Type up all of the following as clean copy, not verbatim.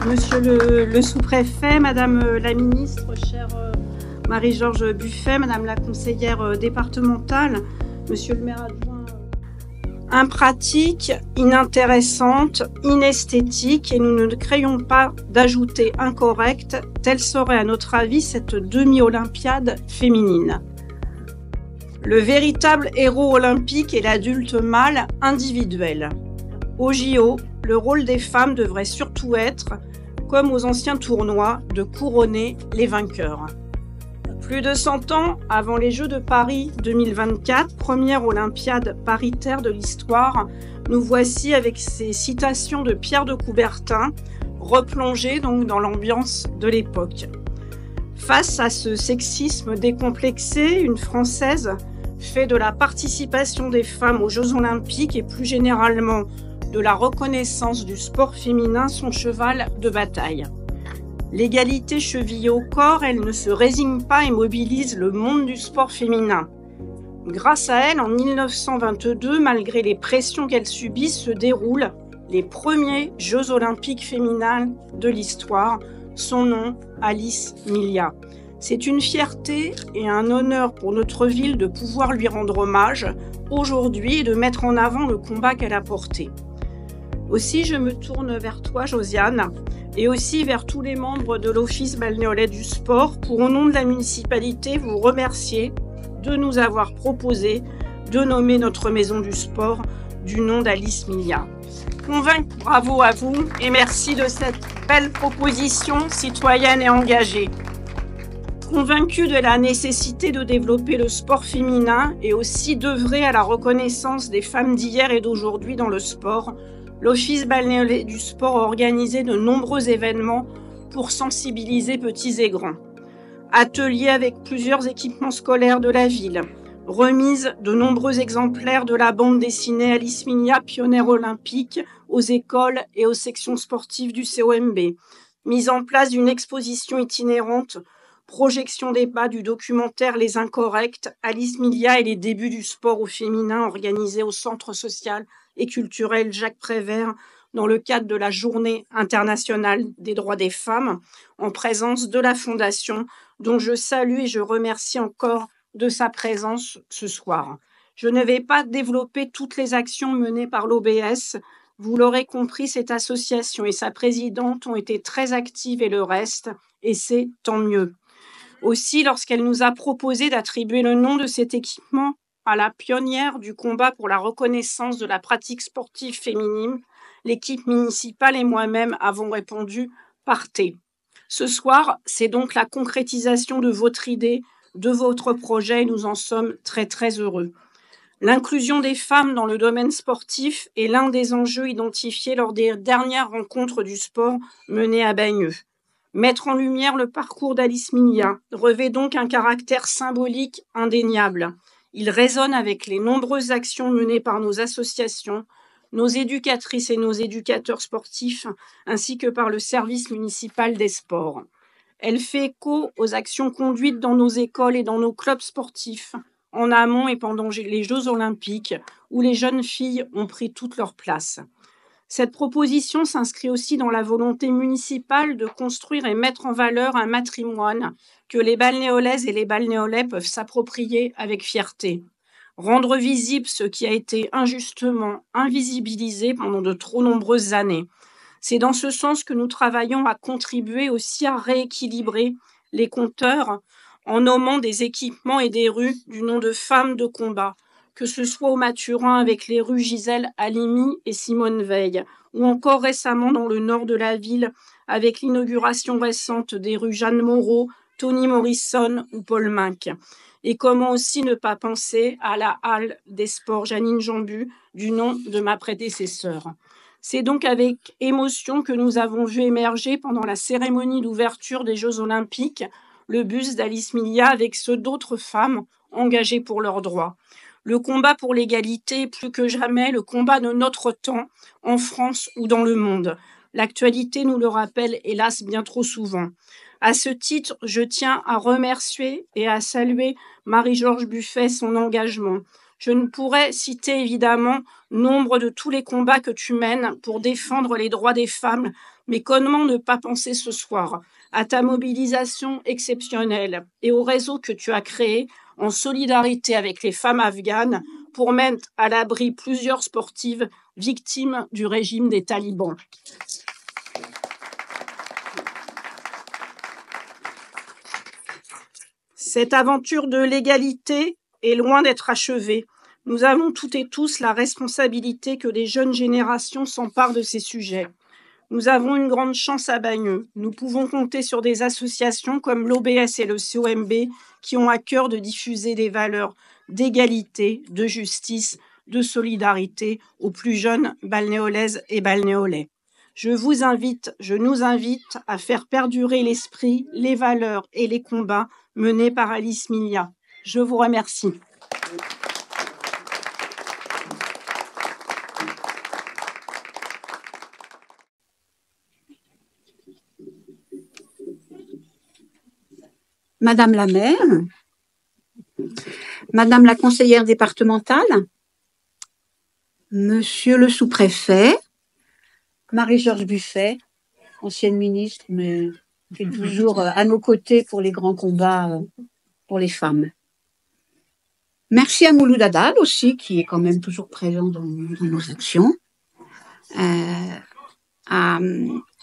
Monsieur le sous-préfet, Madame la ministre, chère Marie-Georges Buffet, Madame la conseillère départementale, Monsieur le maire adjoint, impratique, inintéressante, inesthétique, et nous ne crayons pas d'ajouter incorrect, telle serait à notre avis cette demi-olympiade féminine. Le véritable héros olympique est l'adulte mâle individuel. Au JO, le rôle des femmes devrait surtout être, comme aux anciens tournois, de couronner les vainqueurs. Plus de 100 ans avant les Jeux de Paris 2024, première olympiade paritaire de l'histoire, nous voici avec ces citations de Pierre de Coubertin, replongées donc dans l'ambiance de l'époque. Face à ce sexisme décomplexé, une Française fait de la participation des femmes aux Jeux Olympiques et plus généralement de la reconnaissance du sport féminin son cheval de bataille. L'égalité chevillée au corps, elle ne se résigne pas et mobilise le monde du sport féminin. Grâce à elle, en 1922, malgré les pressions qu'elle subit, se déroulent les premiers Jeux Olympiques féminins de l'histoire. Son nom, Alice Millat. C'est une fierté et un honneur pour notre ville de pouvoir lui rendre hommage aujourd'hui et de mettre en avant le combat qu'elle a porté. Aussi, je me tourne vers toi, Josiane, et aussi vers tous les membres de l'Office balnéolais du sport pour, au nom de la municipalité, vous remercier de nous avoir proposé de nommer notre maison du sport du nom d'Alice Millat. Convaincue, bravo à vous et merci de cette belle proposition citoyenne et engagée. Convaincue de la nécessité de développer le sport féminin et aussi d'œuvrer à la reconnaissance des femmes d'hier et d'aujourd'hui dans le sport, l'Office balnéolais du sport a organisé de nombreux événements pour sensibiliser petits et grands. Ateliers avec plusieurs équipements scolaires de la ville, remise de nombreux exemplaires de la bande dessinée Alice Millat, pionnière olympique, aux écoles et aux sections sportives du COMB, mise en place d'une exposition itinérante, projection débat du documentaire Les Incorrects, Alice Millat et les débuts du sport au féminin organisé au Centre social et culturel Jacques Prévert dans le cadre de la Journée internationale des droits des femmes, en présence de la Fondation, dont je salue et je remercie encore de sa présence ce soir. Je ne vais pas développer toutes les actions menées par l'OBS. Vous l'aurez compris, cette association et sa présidente ont été très actives et le reste, et c'est tant mieux. Aussi, lorsqu'elle nous a proposé d'attribuer le nom de cet équipement à la pionnière du combat pour la reconnaissance de la pratique sportive féminine, l'équipe municipale et moi-même avons répondu « Partez ». Ce soir, c'est donc la concrétisation de votre idée, de votre projet, et nous en sommes très très heureux. L'inclusion des femmes dans le domaine sportif est l'un des enjeux identifiés lors des dernières rencontres du sport menées à Bagneux. Mettre en lumière le parcours d'Alice Millat revêt donc un caractère symbolique indéniable. Il résonne avec les nombreuses actions menées par nos associations, nos éducatrices et nos éducateurs sportifs, ainsi que par le service municipal des sports. Elle fait écho aux actions conduites dans nos écoles et dans nos clubs sportifs, en amont et pendant les Jeux Olympiques, où les jeunes filles ont pris toute leur place. Cette proposition s'inscrit aussi dans la volonté municipale de construire et mettre en valeur un patrimoine que les balnéolaises et les balnéolais peuvent s'approprier avec fierté. Rendre visible ce qui a été injustement invisibilisé pendant de trop nombreuses années. C'est dans ce sens que nous travaillons à contribuer aussi à rééquilibrer les compteurs en nommant des équipements et des rues du nom de femmes de combat, que ce soit au Mathurin avec les rues Gisèle Halimi et Simone Veil, ou encore récemment dans le nord de la ville avec l'inauguration récente des rues Jeanne Moreau, Toni Morrison ou Paul Minck. Et comment aussi ne pas penser à la halle des sports Janine Jambu, du nom de ma prédécesseure. C'est donc avec émotion que nous avons vu émerger pendant la cérémonie d'ouverture des Jeux Olympiques le buste d'Alice Millat avec ceux d'autres femmes engagées pour leurs droits. Le combat pour l'égalité est plus que jamais le combat de notre temps, en France ou dans le monde. L'actualité nous le rappelle, hélas, bien trop souvent. À ce titre, je tiens à remercier et à saluer Marie-Georges Buffet son engagement. Je ne pourrais citer évidemment nombre de tous les combats que tu mènes pour défendre les droits des femmes, mais comment ne pas penser ce soir à ta mobilisation exceptionnelle et au réseau que tu as créé en solidarité avec les femmes afghanes pour mettre à l'abri plusieurs sportives victimes du régime des talibans. Cette aventure de l'égalité est loin d'être achevée. Nous avons toutes et tous la responsabilité que les jeunes générations s'emparent de ces sujets. Nous avons une grande chance à Bagneux. Nous pouvons compter sur des associations comme l'OBS et le COMB qui ont à cœur de diffuser des valeurs d'égalité, de justice, de solidarité aux plus jeunes balnéolaises et balnéolais. Je nous invite à faire perdurer l'esprit, les valeurs et les combats menés par Alice Milia. Je vous remercie. Madame la maire, Madame la conseillère départementale, Monsieur le sous-préfet, Marie-Georges Buffet, ancienne ministre, mais qui est toujours à nos côtés pour les grands combats pour les femmes. Merci à Mouloud Adal aussi, qui est quand même toujours présent dans nos actions.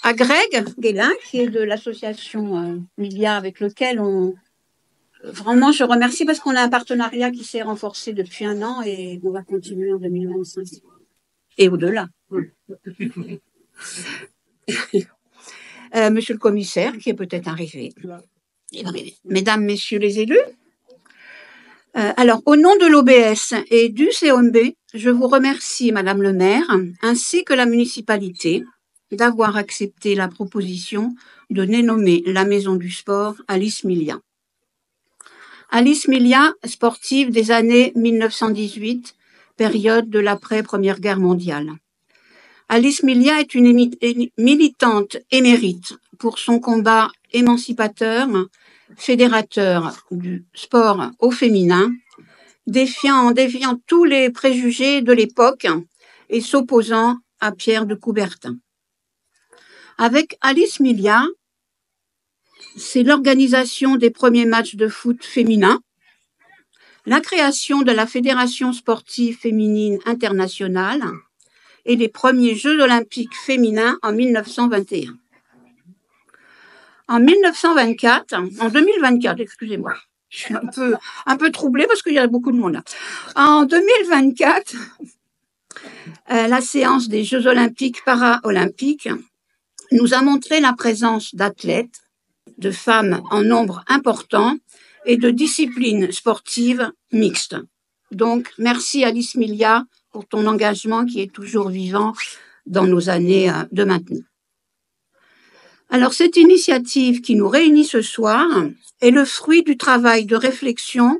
À Greg Guélin, qui est de l'association Milia, avec lequel vraiment je remercie parce qu'on a un partenariat qui s'est renforcé depuis 1 an et on va continuer en 2025 et au-delà. Monsieur le commissaire, qui est peut-être arrivé. Mesdames, messieurs les élus, alors, au nom de l'OBS et du COMB, je vous remercie, Madame le maire, ainsi que la municipalité, d'avoir accepté la proposition de dénommer la Maison du Sport Alice Milia. Alice Milia, sportive des années 1918, période de l'après-Première Guerre mondiale. Alice Milia est une militante émérite pour son combat émancipateur, fédérateur du sport au féminin, défiant tous les préjugés de l'époque et s'opposant à Pierre de Coubertin. Avec Alice Milia, c'est l'organisation des premiers matchs de foot féminin, la création de la Fédération sportive féminine internationale et les premiers Jeux olympiques féminins en 1921. En 2024, excusez-moi, je suis un peu troublée parce qu'il y a beaucoup de monde là. En 2024, la séance des Jeux olympiques para-olympiques nous a montré la présence d'athlètes, de femmes en nombre important et de disciplines sportives mixtes. Donc, merci Alice Milia pour ton engagement qui est toujours vivant dans nos années de maintenant. Alors, cette initiative qui nous réunit ce soir est le fruit du travail de réflexion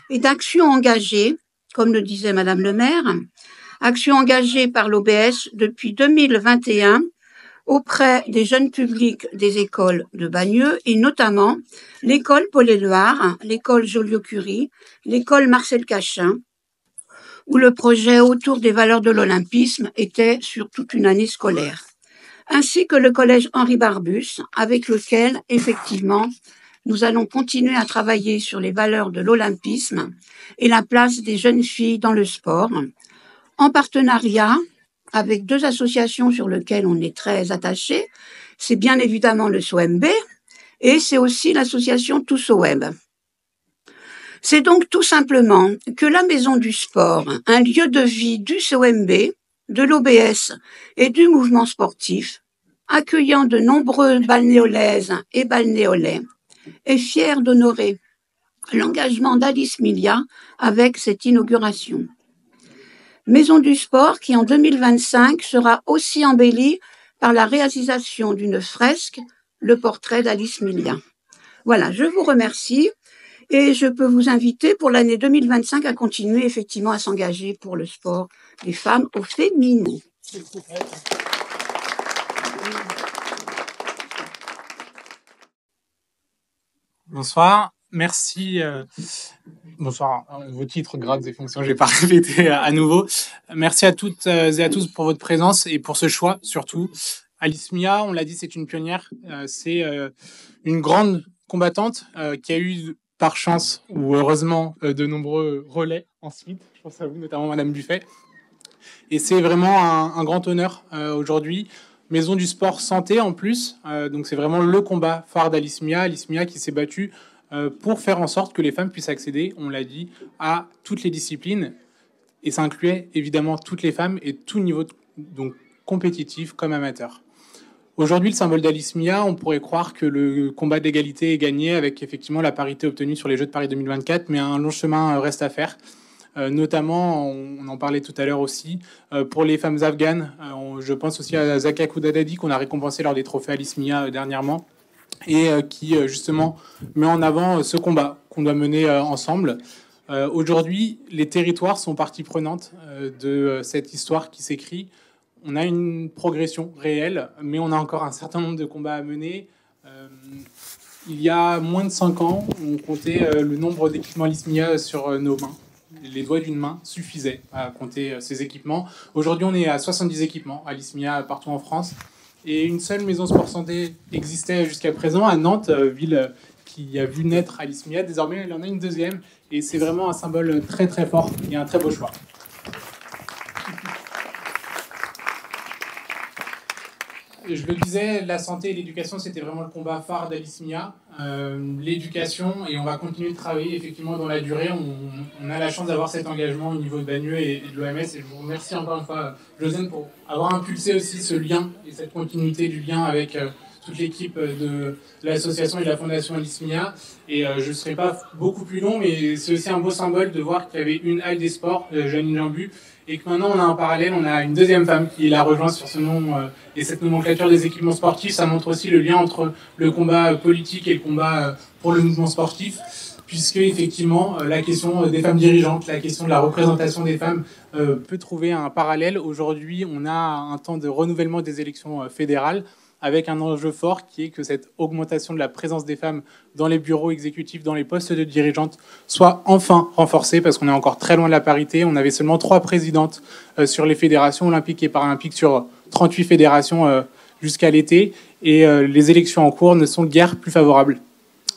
et d'action engagée, comme le disait Madame le maire, action engagée par l'OBS depuis 2021 auprès des jeunes publics des écoles de Bagneux et notamment l'école Paul-Éluard, l'école Joliot-Curie, l'école Marcel Cachin, où le projet autour des valeurs de l'olympisme était sur toute une année scolaire, ainsi que le collège Henri Barbus, avec lequel, effectivement, nous allons continuer à travailler sur les valeurs de l'olympisme et la place des jeunes filles dans le sport, en partenariat avec 2 associations sur lesquelles on est très attachés. C'est bien évidemment le COMB et c'est aussi l'association Tous au Web. C'est donc tout simplement que la Maison du Sport, un lieu de vie du COMB, de l'OBS et du mouvement sportif, accueillant de nombreux balnéolaises et balnéolais, est fier d'honorer l'engagement d'Alice Milia avec cette inauguration. Maison du Sport qui en 2025 sera aussi embellie par la réalisation d'une fresque, le portrait d'Alice Milia. Voilà, je vous remercie et je peux vous inviter pour l'année 2025 à continuer effectivement à s'engager pour le sport des femmes au féminin. Bonsoir, merci Bonsoir. Vos titres, grades et fonctions, je ne vais pas répéter à nouveau. Merci à toutes et à tous pour votre présence et pour ce choix, surtout. Alice Mia, on l'a dit, c'est une pionnière. C'est une grande combattante qui a eu, par chance ou heureusement, de nombreux relais ensuite. Je pense à vous, notamment Madame Buffet. Et c'est vraiment un grand honneur aujourd'hui. Maison du sport santé en plus. Donc c'est vraiment le combat phare d'Alice Mia. Alice Mia qui s'est battue pour faire en sorte que les femmes puissent accéder, on l'a dit, à toutes les disciplines. Et ça incluait évidemment toutes les femmes et tout niveau, donc compétitif comme amateur. Aujourd'hui, le symbole d'Alice Mia, on pourrait croire que le combat d'égalité est gagné avec effectivement la parité obtenue sur les Jeux de Paris 2024, mais un long chemin reste à faire. Notamment, on en parlait tout à l'heure aussi, pour les femmes afghanes. Je pense aussi à Zaka Koudadadi qu'on a récompensé lors des trophées Alice Mia dernièrement et qui justement met en avant ce combat qu'on doit mener ensemble. Aujourd'hui, les territoires sont partie prenante de cette histoire qui s'écrit. On a une progression réelle, mais on a encore un certain nombre de combats à mener. Il y a moins de 5 ans, on comptait le nombre d'équipements Alice Mia sur nos mains. Les doigts d'une main suffisaient à compter ces équipements. Aujourd'hui, on est à 70 équipements Alice Mia partout en France. Et une seule maison sport santé existait jusqu'à présent à Nantes, ville qui a vu naître Alice Mia. Désormais, elle en a une deuxième. Et c'est vraiment un symbole très très fort et un très beau choix. Je le disais, la santé et l'éducation, c'était vraiment le combat phare d'Alice Mia. L'éducation, et on va continuer de travailler effectivement dans la durée. On a la chance d'avoir cet engagement au niveau de Bagneux et de l'OMS. Et je vous remercie encore une fois, Josiane, pour avoir impulsé aussi ce lien et cette continuité du lien avec toute l'équipe de l'association et de la fondation Alice Mia. Et je ne serai pas beaucoup plus long, mais c'est aussi un beau symbole de voir qu'il y avait une halle des sports, Janine Jambu, et que maintenant on a un parallèle, on a une deuxième femme qui la rejoint sur ce nom et cette nomenclature des équipements sportifs. Ça montre aussi le lien entre le combat politique et le combat pour le mouvement sportif, puisque effectivement la question des femmes dirigeantes, la question de la représentation des femmes peut trouver un parallèle. Aujourd'hui, on a un temps de renouvellement des élections fédérales, avec un enjeu fort qui est que cette augmentation de la présence des femmes dans les bureaux exécutifs, dans les postes de dirigeantes, soit enfin renforcée, parce qu'on est encore très loin de la parité. On avait seulement 3 présidentes sur les fédérations olympiques et paralympiques sur 38 fédérations jusqu'à l'été, et les élections en cours ne sont guère plus favorables.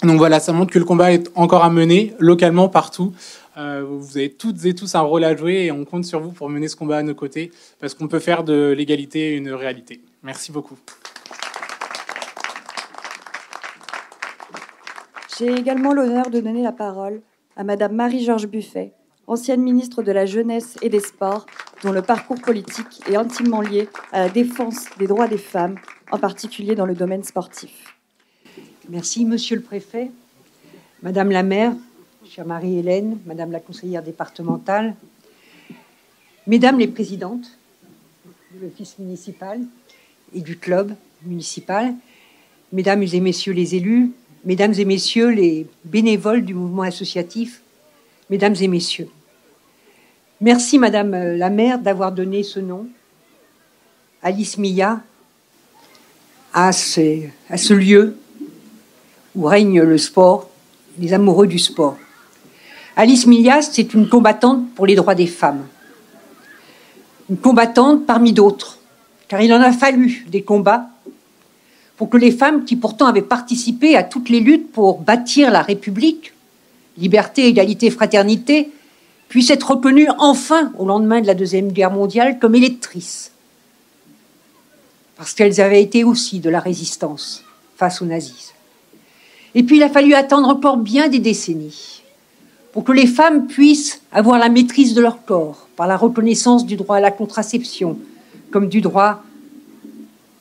Donc voilà, ça montre que le combat est encore à mener, localement, partout. Vous avez toutes et tous un rôle à jouer, et on compte sur vous pour mener ce combat à nos côtés, parce qu'on peut faire de l'égalité une réalité. Merci beaucoup. J'ai également l'honneur de donner la parole à Madame Marie-Georges Buffet, ancienne ministre de la Jeunesse et des Sports, dont le parcours politique est intimement lié à la défense des droits des femmes, en particulier dans le domaine sportif. Merci, Monsieur le Préfet, Madame la maire, chère Marie-Hélène, Madame la conseillère départementale, Mesdames les présidentes de l'office municipal et du club municipal, Mesdames et Messieurs les élus, Mesdames et Messieurs les bénévoles du mouvement associatif, Mesdames et Messieurs. Merci, Madame la maire, d'avoir donné ce nom, Alice Mia, à ce lieu où règne le sport, les amoureux du sport. Alice Mia, c'est une combattante pour les droits des femmes. Une combattante parmi d'autres, car il en a fallu des combats pour que les femmes qui pourtant avaient participé à toutes les luttes pour bâtir la République, liberté, égalité, fraternité, puissent être reconnues enfin au lendemain de la Deuxième Guerre mondiale comme électrices. Parce qu'elles avaient été aussi de la résistance face au nazisme. Et puis il a fallu attendre encore bien des décennies pour que les femmes puissent avoir la maîtrise de leur corps par la reconnaissance du droit à la contraception, comme du droit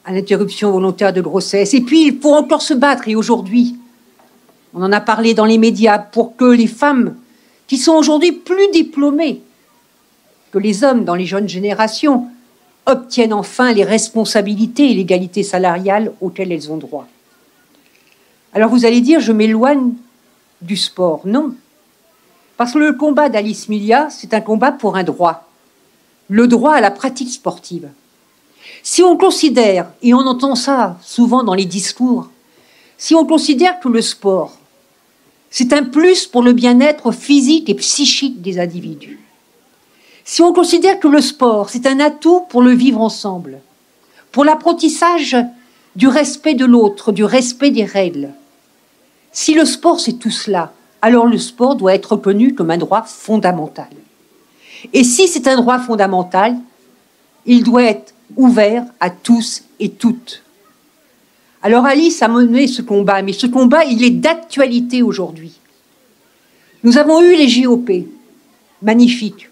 à l'interruption volontaire de grossesse. Et puis, il faut encore se battre. Et aujourd'hui, on en a parlé dans les médias, pour que les femmes, qui sont aujourd'hui plus diplômées que les hommes dans les jeunes générations, obtiennent enfin les responsabilités et l'égalité salariale auxquelles elles ont droit. Alors vous allez dire, je m'éloigne du sport. Non. Parce que le combat d'Alice Mia, c'est un combat pour un droit. Le droit à la pratique sportive. Si on considère, et on entend ça souvent dans les discours, si on considère que le sport C'est un plus pour le bien-être physique et psychique des individus. Si on considère que le sport, c'est un atout pour le vivre ensemble, pour l'apprentissage du respect de l'autre, du respect des règles, si le sport c'est tout cela, alors le sport doit être reconnu comme un droit fondamental. Et si c'est un droit fondamental, il doit être ouvert à tous et toutes. Alors Alice a mené ce combat, mais ce combat, il est d'actualité aujourd'hui. Nous avons eu les JOP, magnifiques.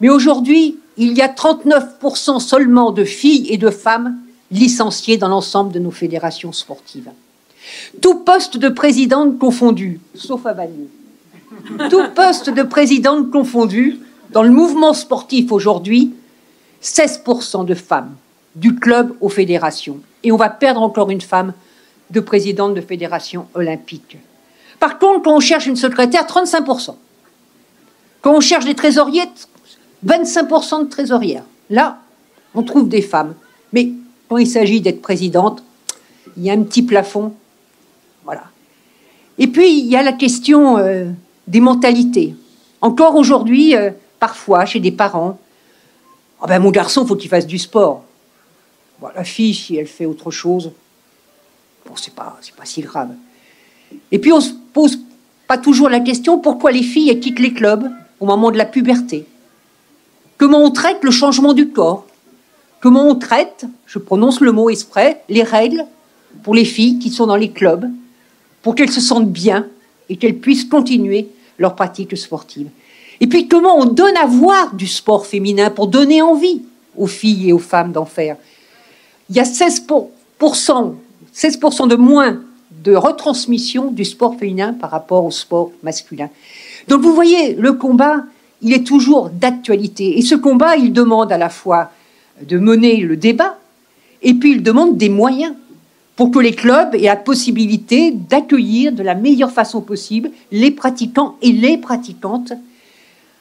Mais aujourd'hui, il y a 39% seulement de filles et de femmes licenciées dans l'ensemble de nos fédérations sportives. Tout poste de présidente confondu, sauf à Bagneux. Tout poste de présidente confondu, dans le mouvement sportif aujourd'hui, 16% de femmes, du club aux fédérations. Et on va perdre encore une femme de présidente de fédération olympique. Par contre, quand on cherche une secrétaire, 35%. Quand on cherche des trésoriers, 25% de trésorières. Là, on trouve des femmes. Mais quand il s'agit d'être présidente, il y a un petit plafond. Voilà. Et puis, il y a la question des mentalités. Encore aujourd'hui, parfois, chez des parents, oh ben, mon garçon, il faut qu'il fasse du sport. Bon, la fille, si elle fait autre chose, bon, c'est pas si grave. Et puis, on se pose pas toujours la question pourquoi les filles elles quittent les clubs au moment de la puberté. Comment on traite le changement du corps? Comment on traite, je prononce le mot exprès, les règles pour les filles qui sont dans les clubs, pour qu'elles se sentent bien et qu'elles puissent continuer leur pratique sportive. Et puis, comment on donne à voir du sport féminin pour donner envie aux filles et aux femmes d'en faire. Il y a 16% de moins de retransmission du sport féminin par rapport au sport masculin. Donc, vous voyez, le combat, il est toujours d'actualité. Et ce combat, il demande à la fois de mener le débat, et puis il demande des moyens pour que les clubs aient la possibilité d'accueillir de la meilleure façon possible les pratiquants et les pratiquantes.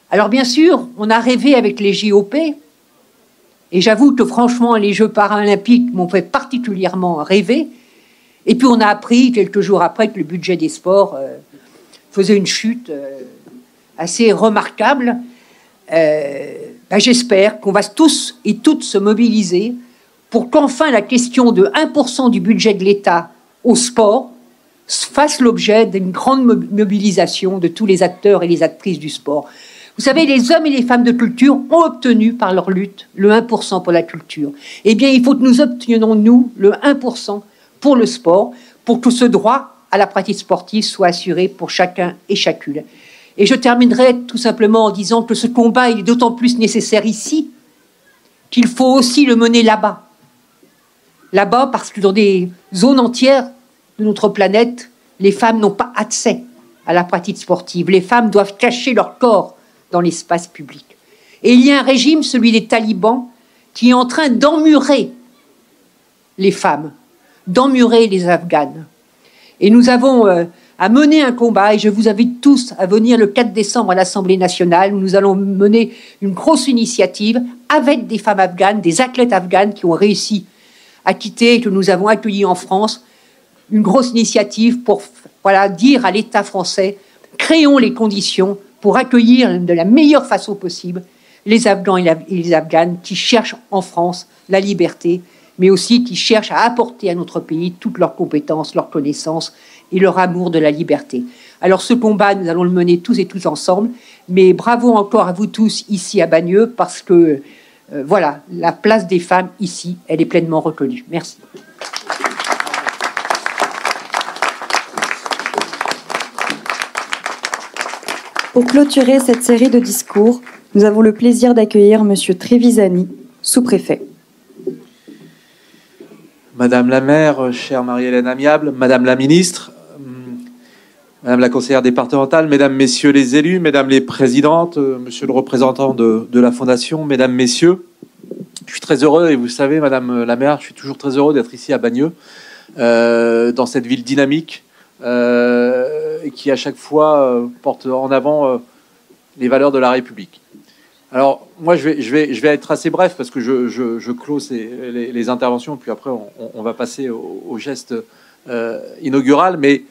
Alors bien sûr, on a rêvé avec les JOP, et j'avoue que franchement, les Jeux paralympiques m'ont fait particulièrement rêver. Et puis on a appris quelques jours après que le budget des sports faisait une chute assez remarquable. J'espère qu'on va tous et toutes se mobiliser pour qu'enfin la question de 1% du budget de l'État au sport fasse l'objet d'une grande mobilisation de tous les acteurs et les actrices du sport. Vous savez, les hommes et les femmes de culture ont obtenu par leur lutte le 1% pour la culture. Eh bien, il faut que nous obtenions, nous, le 1% pour le sport, pour que ce droit à la pratique sportive soit assuré pour chacun et chacune. Et je terminerai tout simplement en disant que ce combat il est d'autant plus nécessaire ici qu'il faut aussi le mener là-bas. Là-bas, parce que dans des zones entières de notre planète, les femmes n'ont pas accès à la pratique sportive. Les femmes doivent cacher leur corps dans l'espace public. Et il y a un régime, celui des talibans, qui est en train d'emmurer les femmes, d'emmurer les Afghanes. Et nous avons à mener un combat, et je vous invite tous à venir le 4 décembre à l'Assemblée nationale, où nous allons mener une grosse initiative avec des femmes afghanes, des athlètes afghanes qui ont réussi à quitter, que nous avons accueillis en France, une grosse initiative pour dire à l'État français, créons les conditions pour accueillir de la meilleure façon possible les Afghans et les Afghanes qui cherchent en France la liberté, mais aussi qui cherchent à apporter à notre pays toutes leurs compétences, leurs connaissances et leur amour de la liberté. Alors ce combat, nous allons le mener tous et tous ensemble, mais bravo encore à vous tous ici à Bagneux, parce que voilà, la place des femmes ici, elle est pleinement reconnue. Merci. Pour clôturer cette série de discours, nous avons le plaisir d'accueillir Monsieur Trevisani, sous-préfet. Madame la maire, chère Marie-Hélène Amiable, Madame la ministre, Madame la conseillère départementale, Mesdames, Messieurs les élus, Mesdames les présidentes, Monsieur le représentant de la Fondation, Mesdames, Messieurs, je suis très heureux, et vous savez, Madame la maire, je suis toujours très heureux d'être ici à Bagneux, dans cette ville dynamique, qui à chaque fois porte en avant les valeurs de la République. Alors, moi, je vais être assez bref parce que je close les interventions, puis après, on va passer au geste inaugural. Mais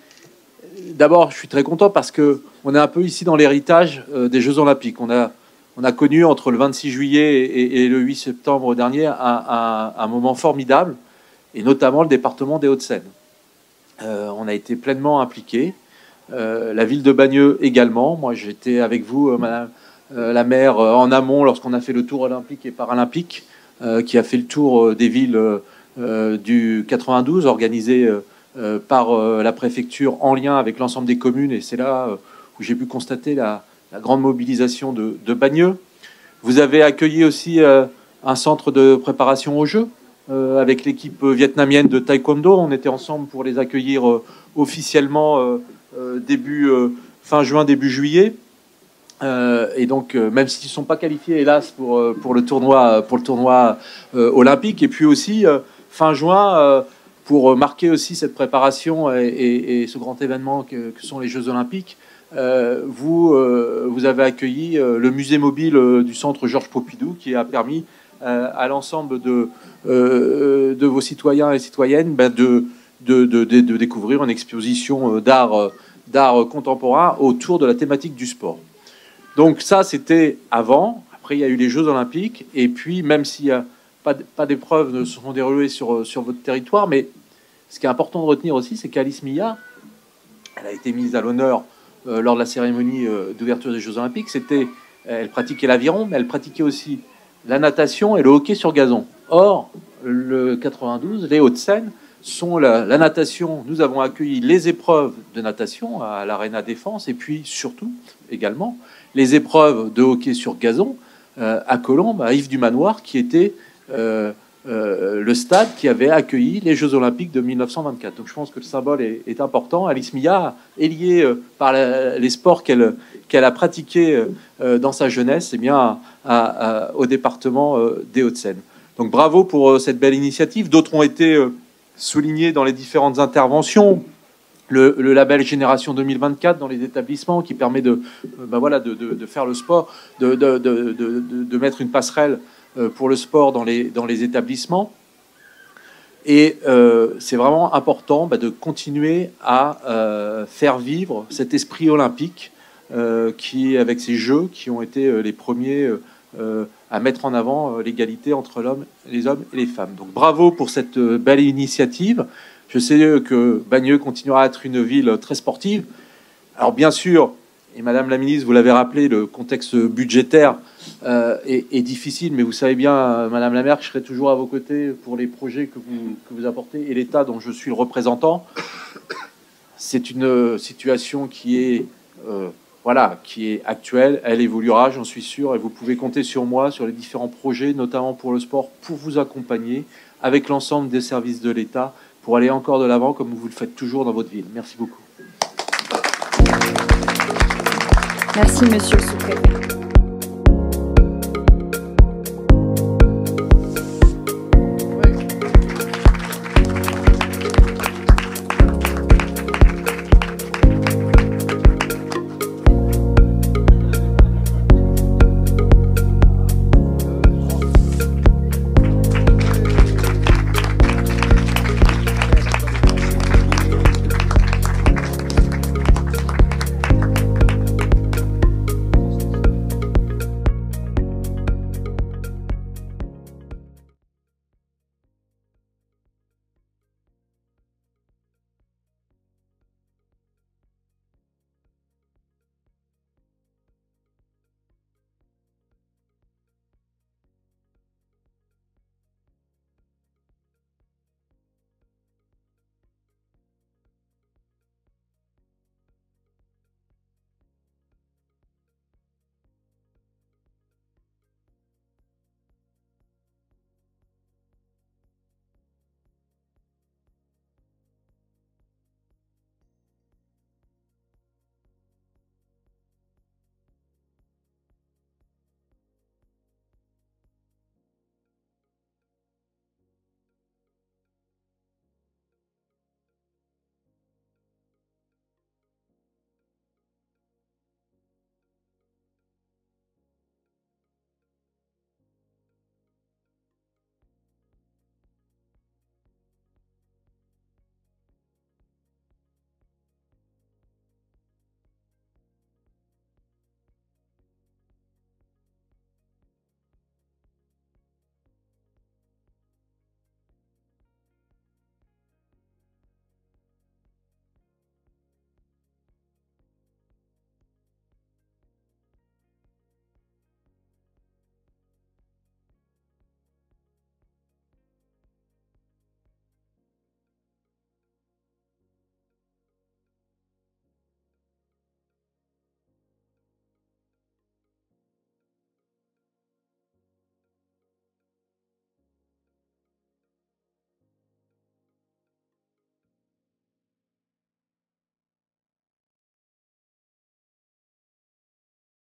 d'abord, je suis très content parce qu'on est un peu ici dans l'héritage des Jeux Olympiques. On a connu entre le 26 juillet et le 8 septembre dernier un moment formidable, et notamment le département des Hauts-de-Seine. On a été pleinement impliqués. La ville de Bagneux également. Moi, j'étais avec vous, Madame la maire, en amont lorsqu'on a fait le tour olympique et paralympique, qui a fait le tour des villes du 92, organisé par la préfecture en lien avec l'ensemble des communes. Et c'est là où j'ai pu constater la grande mobilisation de Bagneux. Vous avez accueilli aussi un centre de préparation aux Jeux avec l'équipe vietnamienne de taekwondo. On était ensemble pour les accueillir officiellement fin juin, début juillet. Et donc, même s'ils ne sont pas qualifiés, hélas, pour le tournoi olympique. Et puis aussi, fin juin, pour marquer aussi cette préparation et ce grand événement que sont les Jeux olympiques, vous avez accueilli le musée mobile du centre Georges Pompidou, qui a permis à l'ensemble de vos citoyens et citoyennes de découvrir une exposition d'art contemporain autour de la thématique du sport. Donc ça, c'était avant. Après, il y a eu les Jeux olympiques. Et puis, même s'il n'y a pas d'épreuves ne se sont déroulées sur votre territoire, mais ce qui est important de retenir aussi, c'est qu'Alice Milla, elle a été mise à l'honneur lors de la cérémonie d'ouverture des Jeux olympiques. Elle pratiquait l'aviron, mais elle pratiquait aussi la natation et le hockey sur gazon. Or, le 92, les Hauts-de-Seine sont la natation. Nous avons accueilli les épreuves de natation à l'Arena Défense, et puis surtout également les épreuves de hockey sur gazon à Colombes, à Yves-du-Manoir, qui était le stade qui avait accueilli les Jeux olympiques de 1924. Donc je pense que le symbole est important. Alice Milla est liée par les sports qu'elle a pratiqués dans sa jeunesse, et bien au département des Hauts-de-Seine. Donc bravo pour cette belle initiative. D'autres ont été soulignés dans les différentes interventions. Le label Génération 2024 dans les établissements, qui permet de faire le sport, de mettre une passerelle pour le sport dans les établissements. Et c'est vraiment important de continuer à faire vivre cet esprit olympique qui, avec ces Jeux qui ont été les premiers à mettre en avant l'égalité entre les hommes et les femmes. Donc bravo pour cette belle initiative. Je sais que Bagneux continuera à être une ville très sportive. Alors bien sûr, et Madame la Ministre, vous l'avez rappelé, le contexte budgétaire est difficile, mais vous savez bien, Madame la Maire, que je serai toujours à vos côtés pour les projets que vous apportez, et l'État dont je suis le représentant. C'est une situation qui est actuelle, elle évoluera, j'en suis sûr, et vous pouvez compter sur moi, sur les différents projets, notamment pour le sport, pour vous accompagner avec l'ensemble des services de l'État, pour aller encore de l'avant comme vous le faites toujours dans votre ville. Merci beaucoup. Merci, monsieur le sous-préfet.